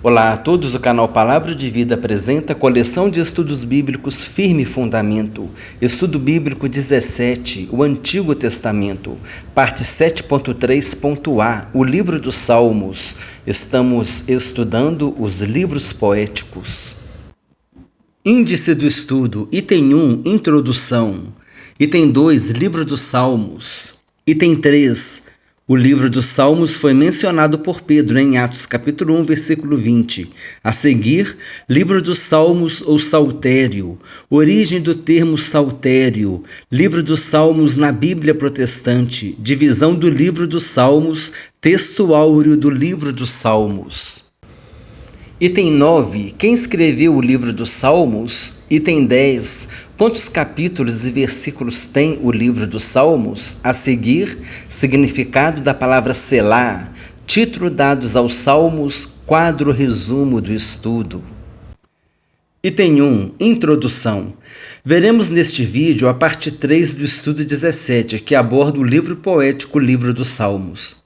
Olá a todos, o canal Palavra de Vida apresenta a coleção de estudos bíblicos Firme Fundamento, Estudo Bíblico 17, o Antigo Testamento, parte 7.3.a, o Livro dos Salmos. Estamos estudando os livros poéticos. Índice do estudo, item 1, Introdução, item 2, Livro dos Salmos, item 3, o livro dos Salmos foi mencionado por Pedro em Atos capítulo 1, versículo 20. A seguir, livro dos Salmos ou saltério, origem do termo saltério, livro dos Salmos na Bíblia protestante, divisão do livro dos Salmos, texto áureo do livro dos Salmos. Item 9. Quem escreveu o livro dos Salmos? Item 10. Quantos capítulos e versículos tem o livro dos Salmos? A seguir, significado da palavra selá, título dados aos Salmos, quadro resumo do estudo. Item 1. Introdução. Veremos neste vídeo a parte 3 do estudo 17, que aborda o livro poético Livro dos Salmos.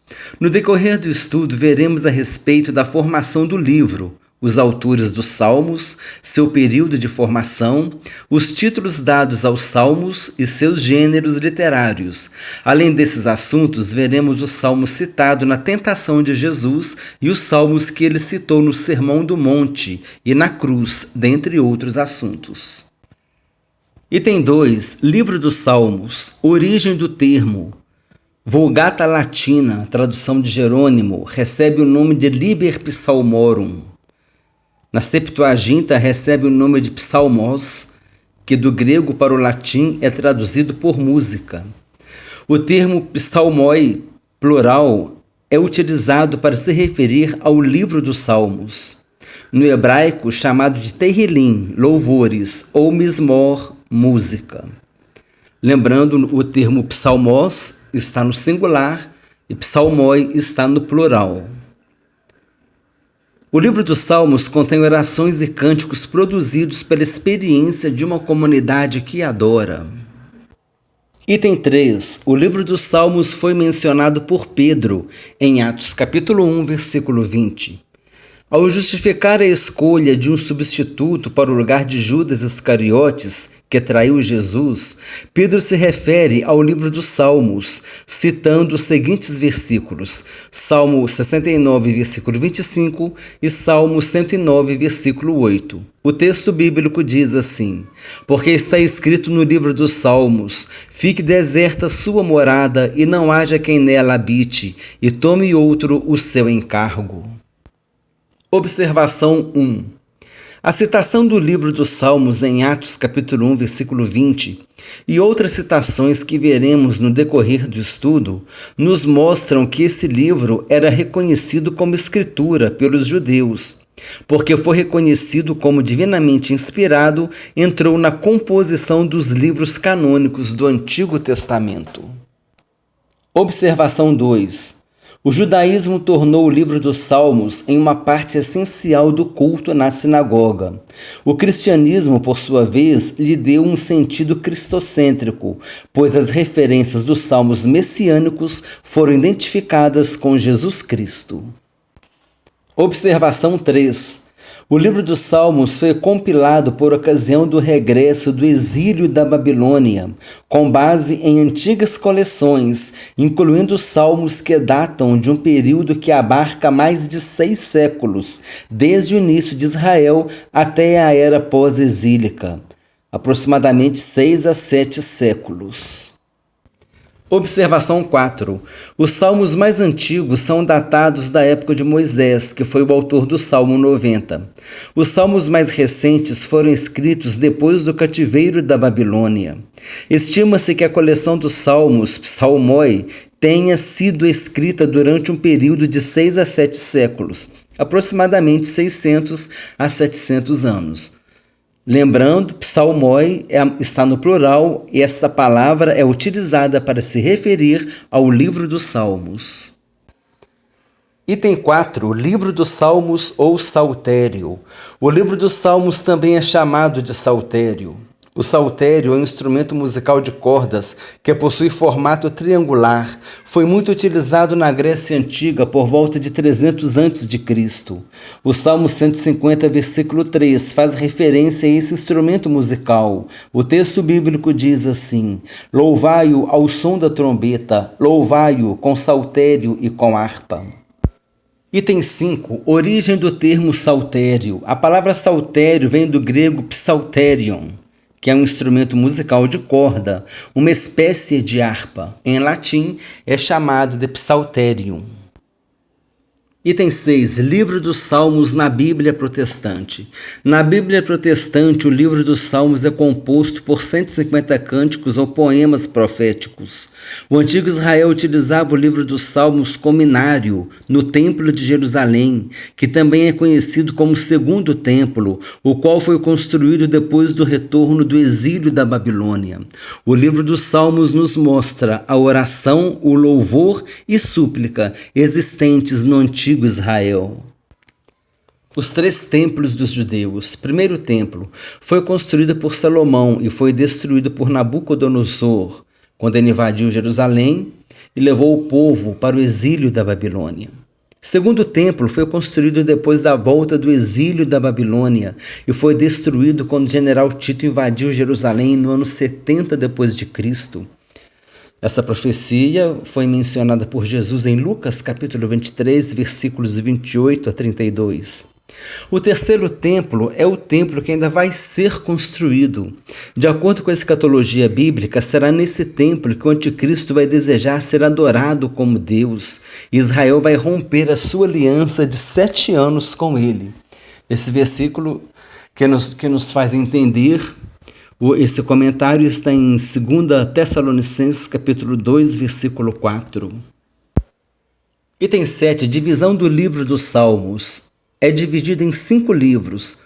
No decorrer do estudo, veremos a respeito da formação do livro, os autores dos Salmos, seu período de formação, os títulos dados aos Salmos e seus gêneros literários. Além desses assuntos, veremos o Salmo citado na tentação de Jesus e os Salmos que ele citou no Sermão do Monte e na cruz, dentre outros assuntos. Item 2. Livro dos Salmos. Origem do termo. Vulgata Latina, tradução de Jerônimo, recebe o nome de Liber Psalmorum. Na Septuaginta recebe o nome de psalmos, que do grego para o latim é traduzido por música. O termo psalmoi, plural, é utilizado para se referir ao livro dos Salmos. No hebraico, chamado de Tehillim, louvores, ou mismor, música. Lembrando, o termo psalmos está no singular e psalmoi está no plural. O livro dos Salmos contém orações e cânticos produzidos pela experiência de uma comunidade que adora. Item 3. O livro dos Salmos foi mencionado por Pedro em Atos capítulo 1, versículo 20. Ao justificar a escolha de um substituto para o lugar de Judas Iscariotes, que traiu Jesus, Pedro se refere ao livro dos Salmos, citando os seguintes versículos: Salmo 69, versículo 25 e Salmo 109, versículo 8. O texto bíblico diz assim: Porque está escrito no livro dos Salmos: Fique deserta sua morada e não haja quem nela habite, e tome outro o seu encargo. Observação 1. A citação do livro dos Salmos em Atos capítulo 1, versículo 20 e outras citações que veremos no decorrer do estudo nos mostram que esse livro era reconhecido como escritura pelos judeus. Porque foi reconhecido como divinamente inspirado, entrou na composição dos livros canônicos do Antigo Testamento. Observação 2. O judaísmo tornou o livro dos Salmos em uma parte essencial do culto na sinagoga. O cristianismo, por sua vez, lhe deu um sentido cristocêntrico, pois as referências dos salmos messiânicos foram identificadas com Jesus Cristo. Observação 3. O livro dos Salmos foi compilado por ocasião do regresso do exílio da Babilônia, com base em antigas coleções, incluindo salmos que datam de um período que abarca mais de 6 séculos, desde o início de Israel até a era pós-exílica, aproximadamente 6 a 7 séculos. Observação 4. Os salmos mais antigos são datados da época de Moisés, que foi o autor do Salmo 90. Os salmos mais recentes foram escritos depois do cativeiro da Babilônia. Estima-se que a coleção dos salmos, psalmoi, tenha sido escrita durante um período de 6 a 7 séculos, aproximadamente 600 a 700 anos. Lembrando, psalmoi está no plural e essa palavra é utilizada para se referir ao livro dos Salmos. Item 4. Livro dos Salmos ou saltério. O livro dos Salmos também é chamado de saltério. O saltério é um instrumento musical de cordas que possui formato triangular. Foi muito utilizado na Grécia Antiga por volta de 300 a.C. O Salmo 150, versículo 3, faz referência a esse instrumento musical. O texto bíblico diz assim: louvai-o ao som da trombeta, louvai-o com saltério e com harpa. Item 5. Origem do termo saltério. A palavra saltério vem do grego psalterion, que é um instrumento musical de corda, uma espécie de harpa. Em latim, é chamado de psalterium. Item 6. Livro dos Salmos na Bíblia Protestante. Na Bíblia Protestante, o livro dos Salmos é composto por 150 cânticos ou poemas proféticos. O antigo Israel utilizava o livro dos Salmos como inário no Templo de Jerusalém, que também é conhecido como Segundo Templo, o qual foi construído depois do retorno do exílio da Babilônia. O livro dos Salmos nos mostra a oração, o louvor e súplica existentes no antigo Israel. Os 3 templos dos judeus. Primeiro templo foi construído por Salomão e foi destruído por Nabucodonosor, quando ele invadiu Jerusalém e levou o povo para o exílio da Babilônia. Segundo templo foi construído depois da volta do exílio da Babilônia e foi destruído quando o general Tito invadiu Jerusalém no ano 70 d.C. Essa profecia foi mencionada por Jesus em Lucas capítulo 23, versículos 28 a 32. O terceiro templo é o templo que ainda vai ser construído. De acordo com a escatologia bíblica, será nesse templo que o anticristo vai desejar ser adorado como Deus. Israel vai romper a sua aliança de 7 anos com ele. Esse versículo que nos faz entender. Esse comentário está em 2 Tessalonicenses, capítulo 2, versículo 4. Item 7. Divisão do livro dos Salmos. É dividido em 5 livros.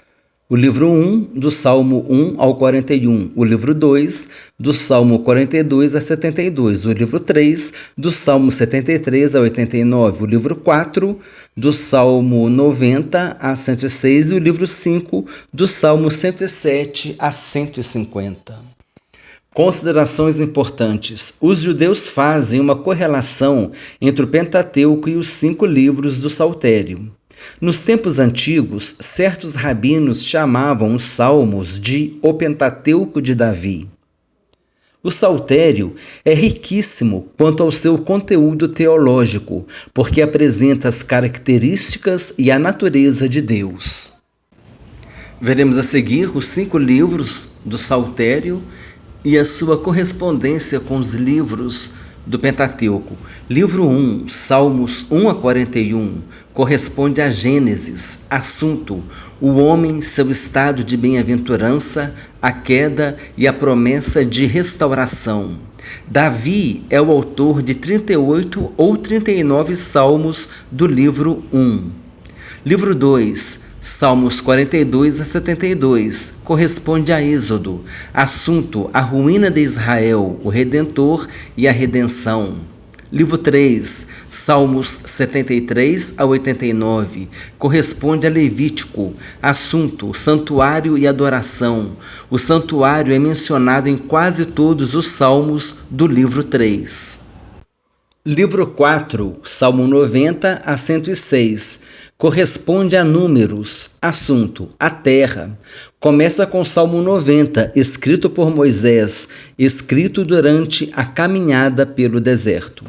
O livro 1, do Salmo 1 ao 41. O livro 2, do Salmo 42 a 72. O livro 3, do Salmo 73 a 89. O livro 4, do Salmo 90 a 106. E o livro 5, do Salmo 107 a 150. Considerações importantes. Os judeus fazem uma correlação entre o Pentateuco e os 5 livros do Saltério. Nos tempos antigos, certos rabinos chamavam os Salmos de o Pentateuco de Davi. O Saltério é riquíssimo quanto ao seu conteúdo teológico, porque apresenta as características e a natureza de Deus. Veremos a seguir os 5 livros do Saltério e a sua correspondência com os livros do Pentateuco. Livro 1, Salmos 1 a 41, corresponde a Gênesis. Assunto: o homem, seu estado de bem-aventurança, a queda e a promessa de restauração. Davi é o autor de 38 ou 39 salmos do livro 1. Livro 2, Salmos 42 a 72, corresponde a Êxodo. Assunto: a ruína de Israel, o Redentor e a redenção. Livro 3, Salmos 73 a 89, corresponde a Levítico. Assunto: santuário e adoração. O santuário é mencionado em quase todos os salmos do livro 3. Livro 4, Salmo 90 a 106, corresponde a Números. Assunto: a terra. Começa com o Salmo 90, escrito por Moisés, escrito durante a caminhada pelo deserto.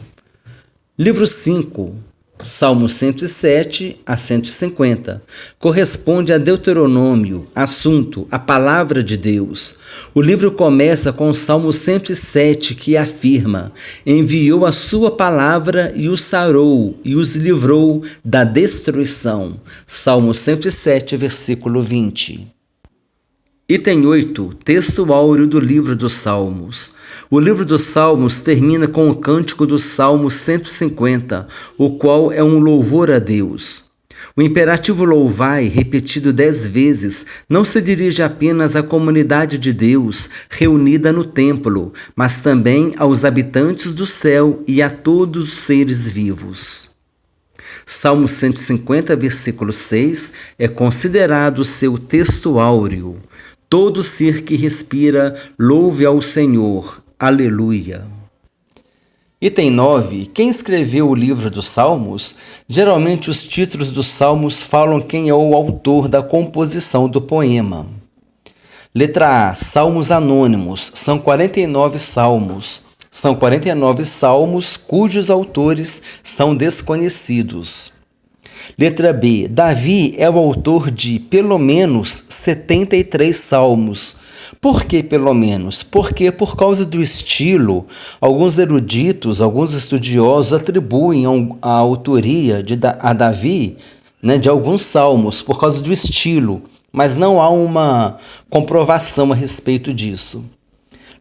Livro 5, Salmo 107 a 150, corresponde a Deuteronômio. Assunto: a palavra de Deus. O livro começa com o Salmo 107, que afirma: enviou a sua palavra e os sarou e os livrou da destruição. Salmo 107, versículo 20. Item 8. Texto áureo do livro dos Salmos. O livro dos Salmos termina com o cântico do Salmo 150, o qual é um louvor a Deus. O imperativo louvai, repetido 10 vezes, não se dirige apenas à comunidade de Deus reunida no templo, mas também aos habitantes do céu e a todos os seres vivos. Salmo 150, versículo 6, é considerado seu texto áureo. Todo ser que respira, louve ao Senhor. Aleluia. Item 9. Quem escreveu o livro dos Salmos? Geralmente os títulos dos Salmos falam quem é o autor da composição do poema. Letra A. Salmos anônimos. São 49 salmos. São 49 salmos cujos autores são desconhecidos. Letra B. Davi é o autor de pelo menos 73 salmos. Por que pelo menos? Porque por causa do estilo, alguns eruditos, alguns estudiosos atribuem a autoria a Davi, de alguns salmos, por causa do estilo, mas não há uma comprovação a respeito disso.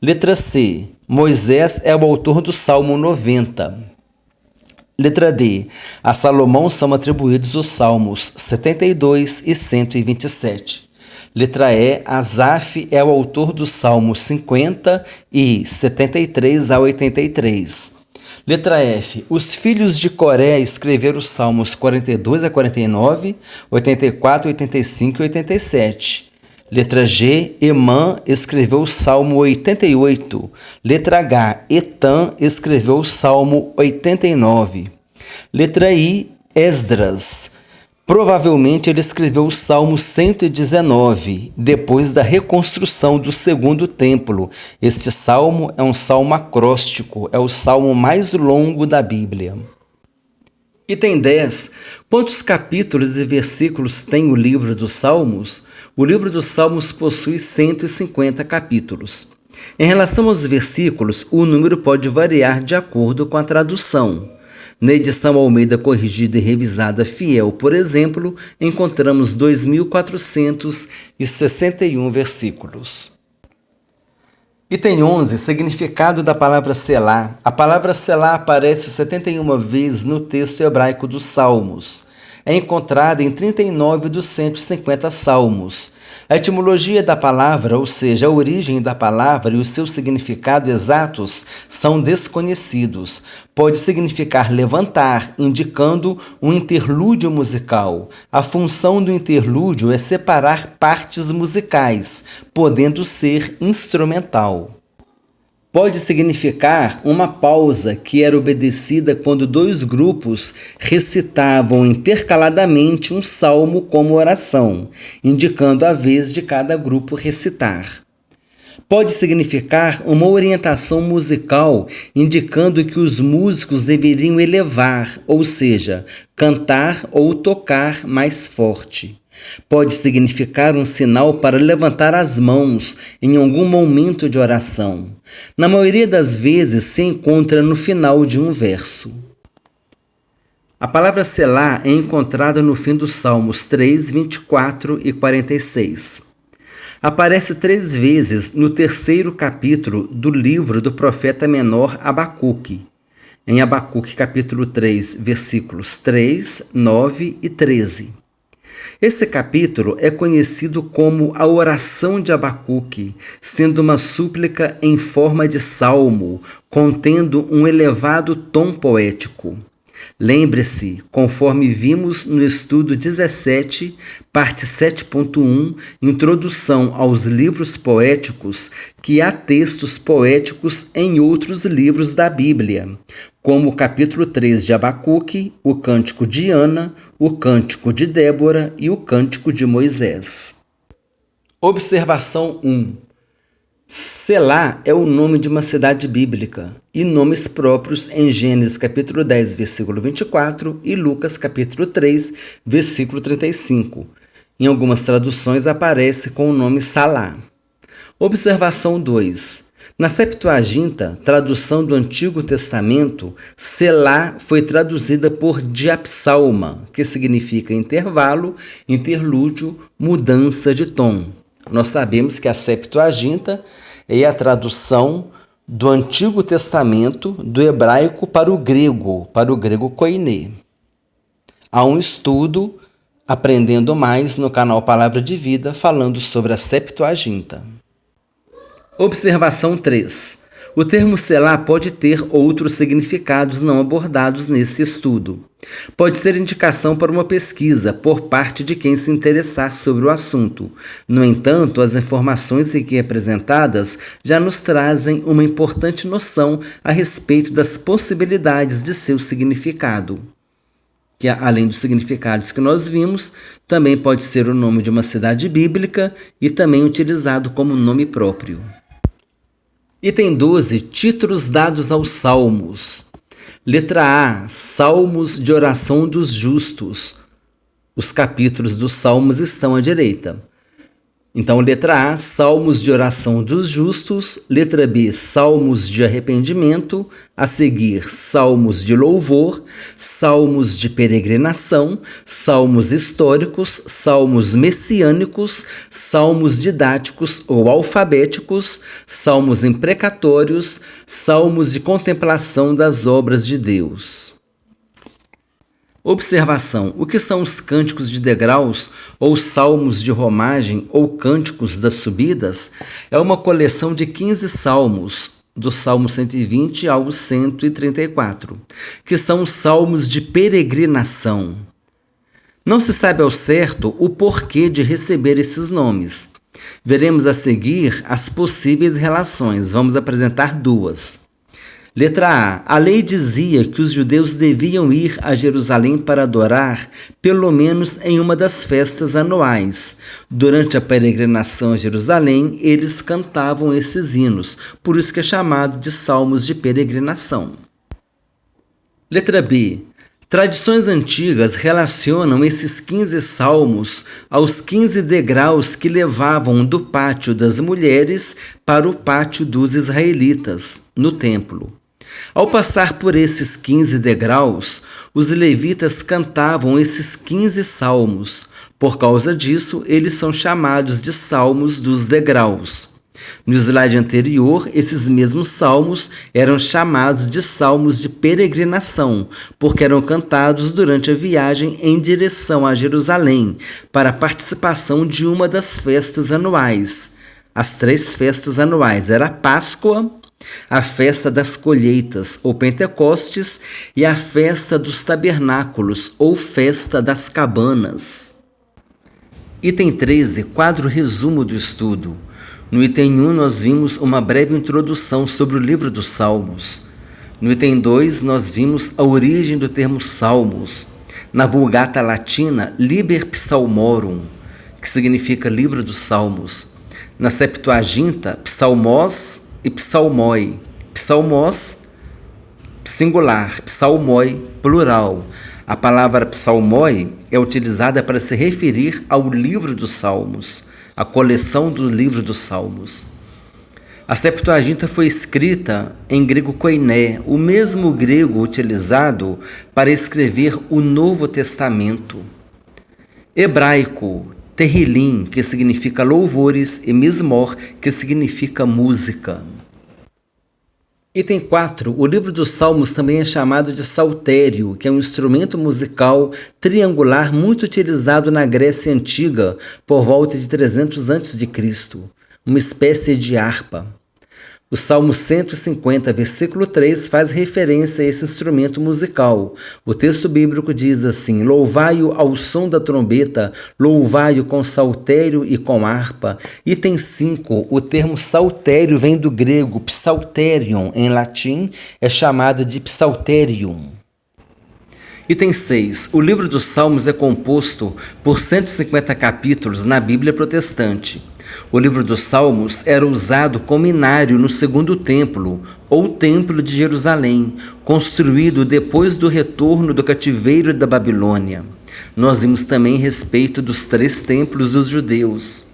Letra C. Moisés é o autor do Salmo 90. Letra D. A Salomão são atribuídos os Salmos 72 e 127. Letra E. Asaf é o autor dos Salmos 50 e 73 a 83. Letra F. Os filhos de Coré escreveram os Salmos 42 a 49, 84, 85 e 87. Letra G. Emã escreveu o Salmo 88. Letra H. Etan escreveu o Salmo 89. Letra I. Esdras. Provavelmente ele escreveu o Salmo 119, depois da reconstrução do segundo templo. Este salmo é um salmo acróstico, é o salmo mais longo da Bíblia. Item 10. Quantos capítulos e versículos tem o livro dos Salmos? O livro dos Salmos possui 150 capítulos. Em relação aos versículos, o número pode variar de acordo com a tradução. Na edição Almeida Corrigida e Revisada Fiel, por exemplo, encontramos 2.461 versículos. Item 11. Significado da palavra selá. A palavra selá aparece 71 vezes no texto hebraico dos Salmos. É encontrada em 39 dos 150 salmos. A etimologia da palavra, ou seja, a origem da palavra e o seu significado exatos, são desconhecidos. Pode significar levantar, indicando um interlúdio musical. A função do interlúdio é separar partes musicais, podendo ser instrumental. Pode significar uma pausa que era obedecida quando dois grupos recitavam intercaladamente um salmo como oração, indicando a vez de cada grupo recitar. Pode significar uma orientação musical, indicando que os músicos deveriam elevar, ou seja, cantar ou tocar mais forte. Pode significar um sinal para levantar as mãos em algum momento de oração. Na maioria das vezes se encontra no final de um verso. A palavra selá é encontrada no fim dos Salmos 3, 24 e 46. Aparece 3 vezes no 3º capítulo do livro do profeta menor Abacuque, em Abacuque capítulo 3, versículos 3, 9 e 13. Esse capítulo é conhecido como a oração de Abacuque, sendo uma súplica em forma de salmo, contendo um elevado tom poético. Lembre-se, conforme vimos no estudo 17, parte 7.1, Introdução aos livros poéticos, que há textos poéticos em outros livros da Bíblia, como o capítulo 3 de Abacuque, o Cântico de Ana, o Cântico de Débora e o Cântico de Moisés. Observação 1. Selá é o nome de uma cidade bíblica e nomes próprios em Gênesis capítulo 10, versículo 24 e Lucas capítulo 3, versículo 35. Em algumas traduções aparece com o nome Salá. Observação 2. Na Septuaginta, tradução do Antigo Testamento, Selá foi traduzida por diapsalma, que significa intervalo, interlúdio, mudança de tom. Nós sabemos que a Septuaginta é a tradução do Antigo Testamento do hebraico para o grego koiné. Há um estudo Aprendendo Mais no canal Palavra de Vida falando sobre a Septuaginta. Observação 3. O termo selá pode ter outros significados não abordados nesse estudo. Pode ser indicação para uma pesquisa por parte de quem se interessar sobre o assunto. No entanto, as informações aqui apresentadas já nos trazem uma importante noção a respeito das possibilidades de seu significado. Que além dos significados que nós vimos, também pode ser o nome de uma cidade bíblica e também utilizado como nome próprio. Item 12. Títulos dados aos Salmos. Letra A. Salmos de oração dos justos. Os capítulos dos Salmos estão à direita. Então, letra A, Salmos de oração dos justos. Letra B, Salmos de arrependimento. A seguir, Salmos de louvor, Salmos de peregrinação, Salmos históricos, Salmos messiânicos, Salmos didáticos ou alfabéticos, Salmos imprecatórios, Salmos de contemplação das obras de Deus. Observação: o que são os cânticos de degraus, ou salmos de romagem, ou cânticos das subidas? É uma coleção de 15 salmos, do Salmo 120 ao 134, que são os salmos de peregrinação. Não se sabe ao certo o porquê de receber esses nomes. Veremos a seguir as possíveis relações. Vamos apresentar duas. Letra A. A lei dizia que os judeus deviam ir a Jerusalém para adorar, pelo menos em uma das festas anuais. Durante a peregrinação a Jerusalém, eles cantavam esses hinos, por isso que é chamado de salmos de peregrinação. Letra B. Tradições antigas relacionam esses 15 salmos aos 15 degraus que levavam do pátio das mulheres para o pátio dos israelitas, no templo. Ao passar por esses 15 degraus, os levitas cantavam esses 15 salmos. Por causa disso, eles são chamados de salmos dos degraus. No slide anterior, esses mesmos salmos eram chamados de salmos de peregrinação, porque eram cantados durante a viagem em direção a Jerusalém, para a participação de uma das festas anuais. As 3 festas anuais eram a Páscoa, a festa das colheitas, ou Pentecostes, e a festa dos tabernáculos, ou festa das cabanas. Item 13, quadro resumo do estudo. No item 1, nós vimos uma breve introdução sobre o livro dos Salmos. No item 2, nós vimos a origem do termo Salmos. Na Vulgata Latina, Liber Psalmorum, que significa livro dos Salmos. Na Septuaginta, Psalmos e Psalmoi. Psalmos, singular, Psalmoi, plural. A palavra psalmoi é utilizada para se referir ao livro dos Salmos, a coleção do livro dos Salmos. A Septuaginta foi escrita em grego koiné, o mesmo grego utilizado para escrever o Novo Testamento. Hebraico, Terrilim, que significa louvores, e Mismor, que significa música. Item 4. O livro dos Salmos também é chamado de saltério, que é um instrumento musical triangular muito utilizado na Grécia Antiga, por volta de 300 a.C., uma espécie de harpa. O Salmo 150, versículo 3, faz referência a esse instrumento musical. O texto bíblico diz assim: louvai-o ao som da trombeta, louvai-o com saltério e com harpa. Item 5. O termo saltério vem do grego psalterion, em latim é chamado de psalterium. Item 6. O livro dos Salmos é composto por 150 capítulos na Bíblia protestante. O livro dos Salmos era usado como inário no segundo templo, ou templo de Jerusalém, construído depois do retorno do cativeiro da Babilônia. Nós vimos também a respeito dos 3 templos dos judeus.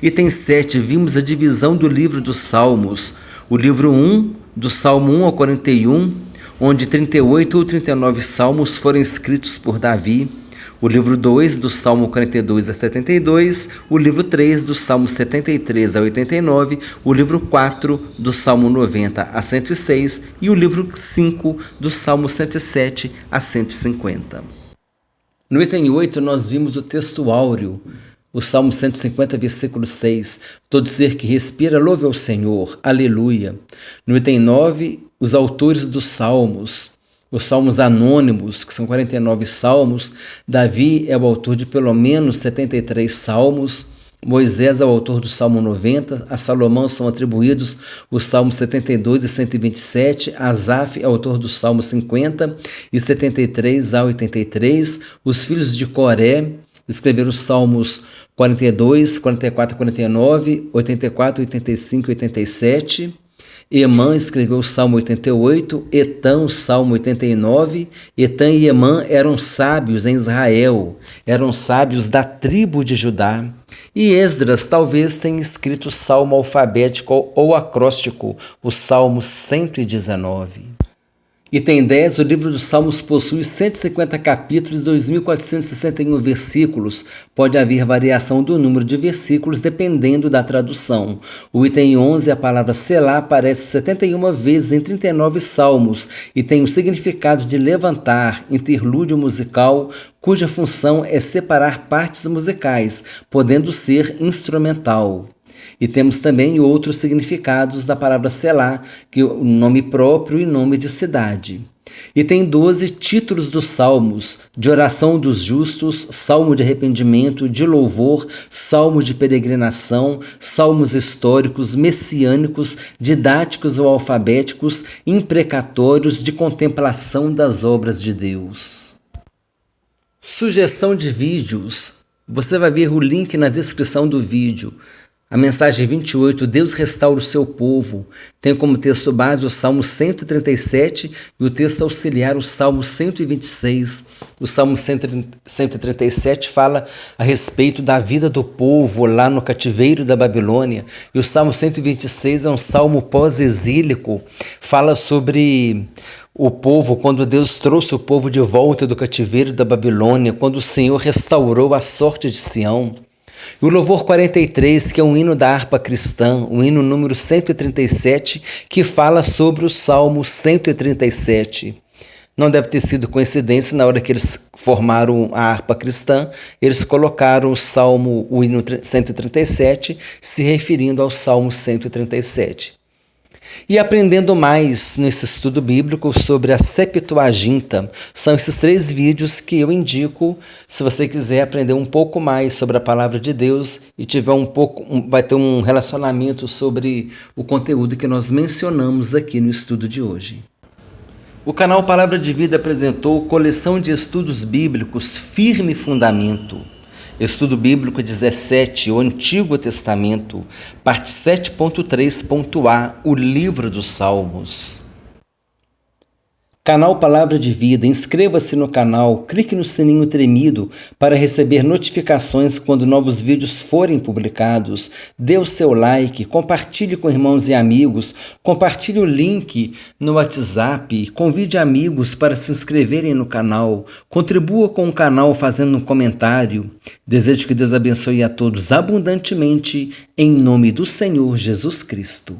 Item 7. Vimos a divisão do livro dos Salmos. O livro 1, do Salmo 1 ao 41, onde 38 ou 39 salmos foram escritos por Davi, o livro 2, do Salmo 42 a 72, o livro 3, do Salmo 73 a 89, o livro 4, do Salmo 90 a 106 e o livro 5, do Salmo 107 a 150. No item 8, nós vimos o texto áureo. O Salmo 150, versículo 6. Todo ser que respira, louve ao Senhor. Aleluia. No item 9, os autores dos salmos. Os salmos anônimos, que são 49 salmos. Davi é o autor de pelo menos 73 salmos. Moisés é o autor do Salmo 90, a Salomão são atribuídos os Salmos 72 e 127, Asaf é autor do Salmo 50 e 73 a 83, os filhos de Coré escreveram os Salmos 42, 44 49, 84, 85 e 87, Emã escreveu o Salmo 88, Etã o Salmo 89. Etã e Emã eram sábios em Israel, eram sábios da tribo de Judá. E Esdras talvez tenha escrito o salmo alfabético ou acróstico, o Salmo 119. Item 10, o livro dos Salmos possui 150 capítulos e 2.461 versículos. Pode haver variação do número de versículos dependendo da tradução. O item 11, a palavra selá, aparece 71 vezes em 39 salmos e tem o significado de levantar, interlúdio musical, cuja função é separar partes musicais, podendo ser instrumental. E temos também outros significados da palavra selá, que é o nome próprio e nome de cidade. E tem 12 títulos dos salmos: de oração dos justos, salmo de arrependimento, de louvor, salmo de peregrinação, salmos históricos, messiânicos, didáticos ou alfabéticos, imprecatórios, de contemplação das obras de Deus. Sugestão de vídeos. Você vai ver o link na descrição do vídeo. A mensagem 28, Deus restaura o seu povo, tem como texto base o Salmo 137 e o texto auxiliar o Salmo 126. O Salmo 137 fala a respeito da vida do povo lá no cativeiro da Babilônia. E o Salmo 126 é um salmo pós-exílico, fala sobre o povo, quando Deus trouxe o povo de volta do cativeiro da Babilônia, quando o Senhor restaurou a sorte de Sião. E o louvor 43, que é um hino da harpa cristã, o hino número 137, que fala sobre o Salmo 137. Não deve ter sido coincidência, na hora que eles formaram a harpa cristã, eles colocaram o hino 137, se referindo ao Salmo 137. E aprendendo mais nesse estudo bíblico sobre a Septuaginta. São esses 3 vídeos que eu indico se você quiser aprender um pouco mais sobre a palavra de Deus e tiver vai ter um relacionamento sobre o conteúdo que nós mencionamos aqui no estudo de hoje. O canal Palavra de Vida apresentou coleção de estudos bíblicos Firme Fundamento. Estudo Bíblico 17, o Antigo Testamento, parte 7.3.a, o Livro dos Salmos. Canal Palavra de Vida, inscreva-se no canal, clique no sininho tremido para receber notificações quando novos vídeos forem publicados. Dê o seu like, compartilhe com irmãos e amigos, compartilhe o link no WhatsApp, convide amigos para se inscreverem no canal, contribua com o canal fazendo um comentário. Desejo que Deus abençoe a todos abundantemente, em nome do Senhor Jesus Cristo.